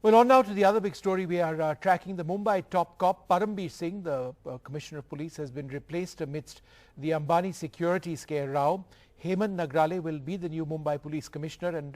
Well, on now to the other big story. We are tracking the Mumbai top cop, Parambir Singh, the Commissioner of Police, has been replaced amidst the Ambani security scare row. Hemant Nagrale will be the new Mumbai Police Commissioner, and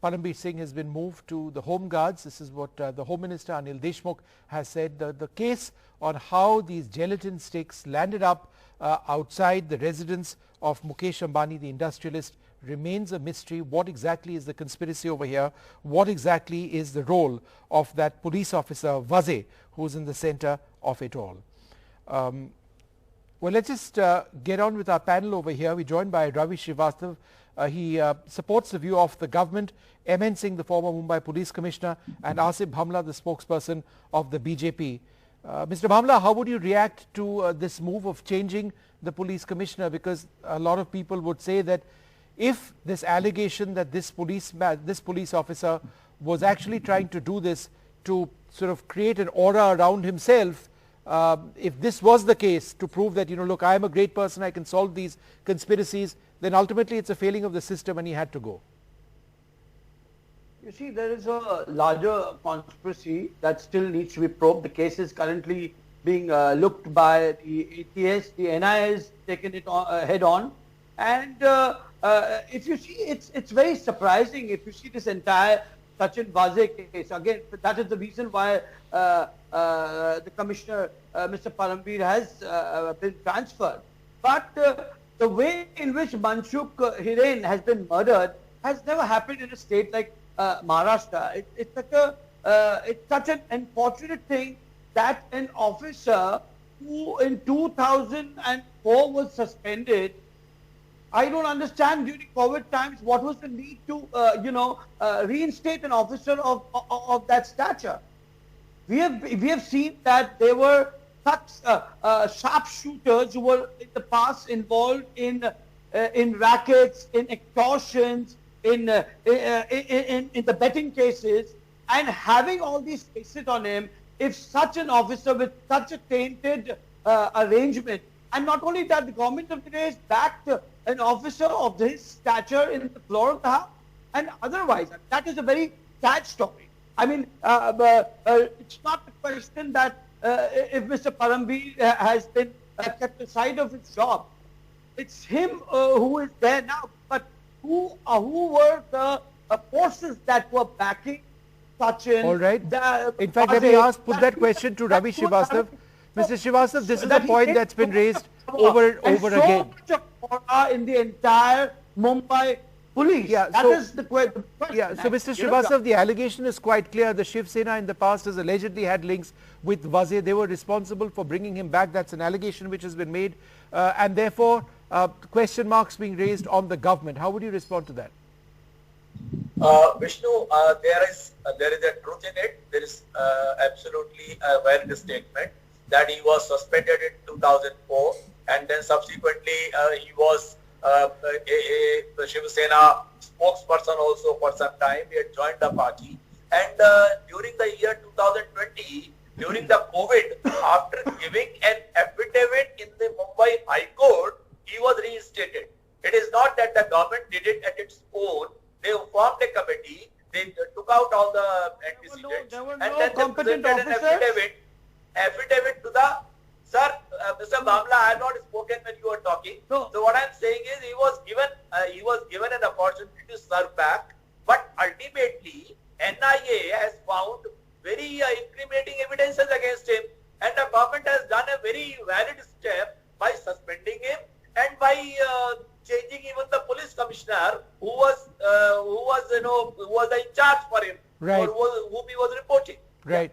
Parambir Singh has been moved to the Home Guards. This is what the Home Minister Anil Deshmukh has said. The case on how these gelatin sticks landed up outside the residence of Mukesh Ambani, the industrialist, remains a mystery. What exactly is the conspiracy over here? What exactly is the role of that police officer Vaze, who's in the center of it all? Well, let's just get on with our panel over here. We're joined by Ravi Srivastava. He supports the view of the government, MN Singh, the former Mumbai Police Commissioner, and Asif Bhamla, the spokesperson of the BJP. Mr. Bhamla, how would you react to this move of changing the police commissioner? Because a lot of people would say that if this allegation that this police officer was actually trying to do this to sort of create an aura around himself, if this was the case, to prove that, look, I am a great person, I can solve these conspiracies, then ultimately it's a failing of the system and he had to go. You see, there is a larger conspiracy that still needs to be probed. The case is currently being looked by the ATS, the NIA has taken it head on. And if you see, it's very surprising if you see this entire Sachin Vaze case. Again, that is the reason why the Commissioner, Mr. Parambir, has been transferred. But the way in which Manshukh Hiren has been murdered has never happened in a state like Maharashtra. It's such an unfortunate thing that an officer who in 2004 was suspended. I don't understand during COVID times what was the need to, reinstate an officer of that stature. We have seen that there were such sharpshooters who were in the past involved in rackets, in extortions, in the betting cases, and having all these cases on him. If such an officer with such a tainted arrangement, and not only that, the government of today has backed an officer of his stature in the floor of the house, and otherwise, that is a very sad story. I mean, it's not the question that if Mr. Parambir has been kept aside of his job. It's him who is there now. But who were the forces that were backing Sachin? All right. In fact, let me put that question to Ravi Srivastava. Mr. Srivastava, this is a point that's been raised over again. So much of in the entire Mumbai police. Yeah, that is the question. Yeah, so Mr. Srivastava, the allegation is quite clear. The Shiv Sena in the past has allegedly had links with Vaze. They were responsible for bringing him back. That's an allegation which has been made. And therefore, question marks being raised on the government. How would you respond to that? Vishnu, there is a truth in it. There is absolutely a valid statement that he was suspended in 2004, and then subsequently he was a Shiv Sena spokesperson also for some time. He had joined the party, and during the year 2020, during the COVID, after giving an affidavit in the Mumbai High Court, he was reinstated. It is not that the government did it at its own. They formed a committee. They took out all the antecedents, and then they presented an affidavit to the sir. Mr. Bhamla, I have not spoken when you were talking. So what I am saying is he was given an opportunity to serve back, but ultimately NIA has found very incriminating evidences against him, and the government has done a very valid step by suspending him and by changing even the police commissioner who was in charge for him, right, or whom he was reporting. Right.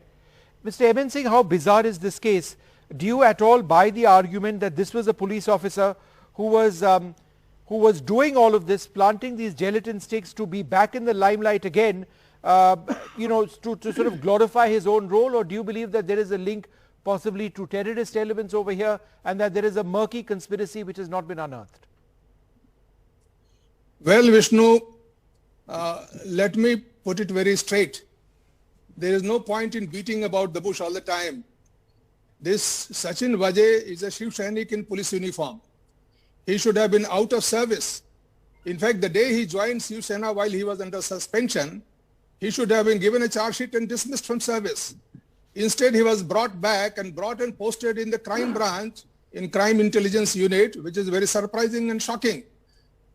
Mr. MN Singh, how bizarre is this case? Do you at all buy the argument that this was a police officer who was doing all of this, planting these gelatin sticks to be back in the limelight again, to sort of glorify his own role? Or do you believe that there is a link possibly to terrorist elements over here and that there is a murky conspiracy which has not been unearthed? Well, Vishnu, let me put it very straight. There is no point in beating about the bush all the time. This Sachin Vaze is a Shiv Sainik in police uniform. He should have been out of service. In fact, the day he joined Shiv Sena while he was under suspension, he should have been given a charge sheet and dismissed from service. Instead, he was brought back and brought and posted in the crime branch, in crime intelligence unit, which is very surprising and shocking.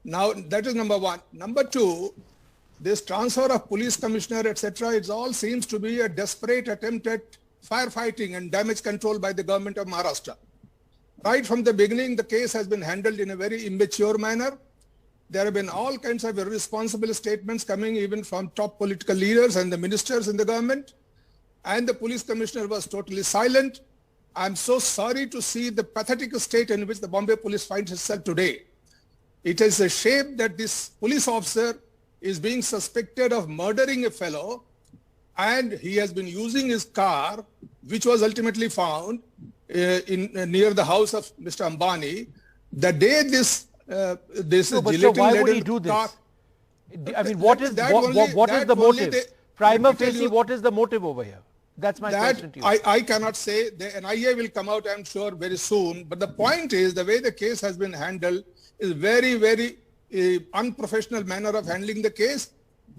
Now, that is number one. Number two, this transfer of police commissioner, etc., it all seems to be a desperate attempt at firefighting and damage control by the government of Maharashtra. Right from the beginning, the case has been handled in a very immature manner. There have been all kinds of irresponsible statements coming even from top political leaders and the ministers in the government. And the police commissioner was totally silent. I'm so sorry to see the pathetic state in which the Bombay police finds itself today. It is a shame that this police officer is being suspected of murdering a fellow, and he has been using his car, which was ultimately found near the house of Mr. Ambani. The day this so why would he do this? Car, I mean, what is the motive? Prima facie, what is the motive over here? That's my question to you. I cannot say. The NIA will come out, I'm sure, very soon. But the point is, the way the case has been handled is very, very unprofessional manner of handling the case.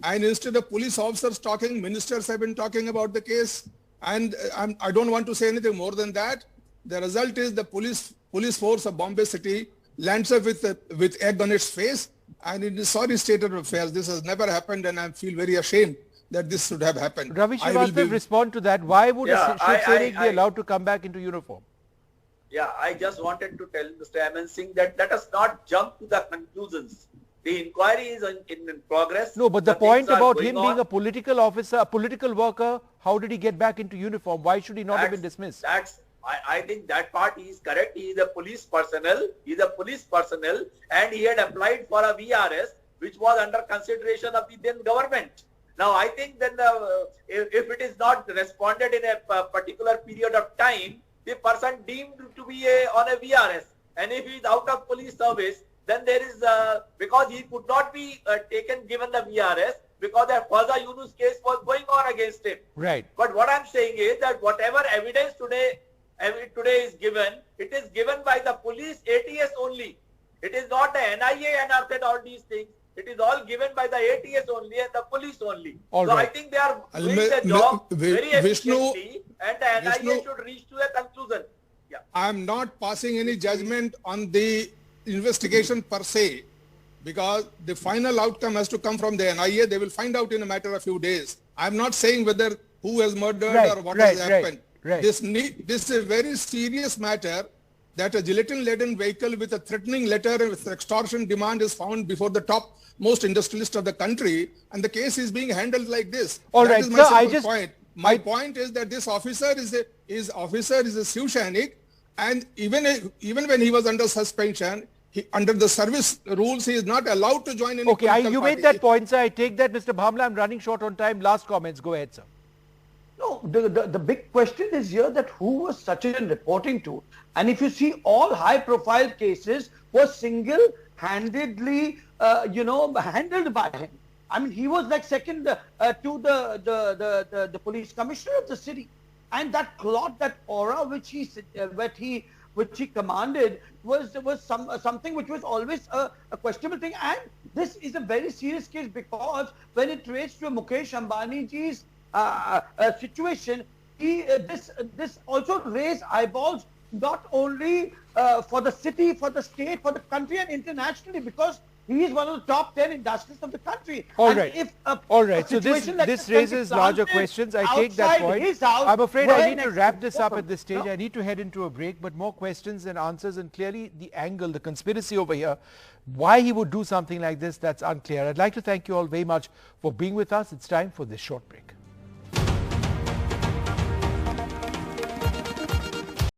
And instead of police officers talking, ministers have been talking about the case. And I don't want to say anything more than that. The result is the police force of Bombay city lands up with egg on its face. And in a sorry state of affairs, this has never happened, and I feel very ashamed that this should have happened. Ravi Srivastava, respond to that. Why would Shiv Sainik be allowed to come back into uniform? Yeah, I just wanted to tell Mr. Aman Singh that let us not jump to the conclusions. The inquiry is in progress. No, but the point about him being a political officer, a political worker, how did he get back into uniform? Why should he not have been dismissed? I think that part is correct. He is a police personnel. He is a police personnel, and he had applied for a VRS, which was under consideration of the then government. Now, I think then if it is not responded in a particular period of time, the person deemed to be on a VRS, and if he is out of police service, then there is because he could not be given the VRS because the Khwaja Yunus case was going on against him. Right. But what I'm saying is that whatever evidence today is given, it is given by the police ATS only. It is not the NIA and after all these things. It is all given by the ATS only and the police only. All so right. I think they are doing the job very efficiently, and the NIA should reach to a conclusion. Yeah. I am not passing any judgment on the investigation per se, because the final outcome has to come from the NIA. They will find out in a matter of few days. I am not saying whether who has murdered or what has happened. Right. This is a very serious matter, that a gelatin-laden vehicle with a threatening letter and with extortion demand is found before the topmost industrialist of the country, and the case is being handled like this. All that right, is my sir, point. My point is that this officer is a Shiv Sainik, and even when he was under suspension, under the service rules, he is not allowed to join any political party. You made that point, sir. I take that, Mr. Bhamla. I'm running short on time. Last comments. Go ahead, sir. No, the big question is here that who was Sachin reporting to? And if you see, all high-profile cases were single-handedly, handled by him. I mean, he was like second to the police commissioner of the city, and that cloth, that aura which he commanded was something which was always a questionable thing. And this is a very serious case, because when it relates to Mukesh Ambani ji's situation, this also raised eyeballs not only for the city, for the state, for the country, and internationally, because he is one of the top 10 industrialists of the country. All right. So this raises larger questions. I take that point. I'm afraid I need to wrap this up at this stage. I need to head into a break, but more questions and answers, and clearly the angle, the conspiracy over here, why he would do something like this, that's unclear. I'd like to thank you all very much for being with us. It's time for this short break.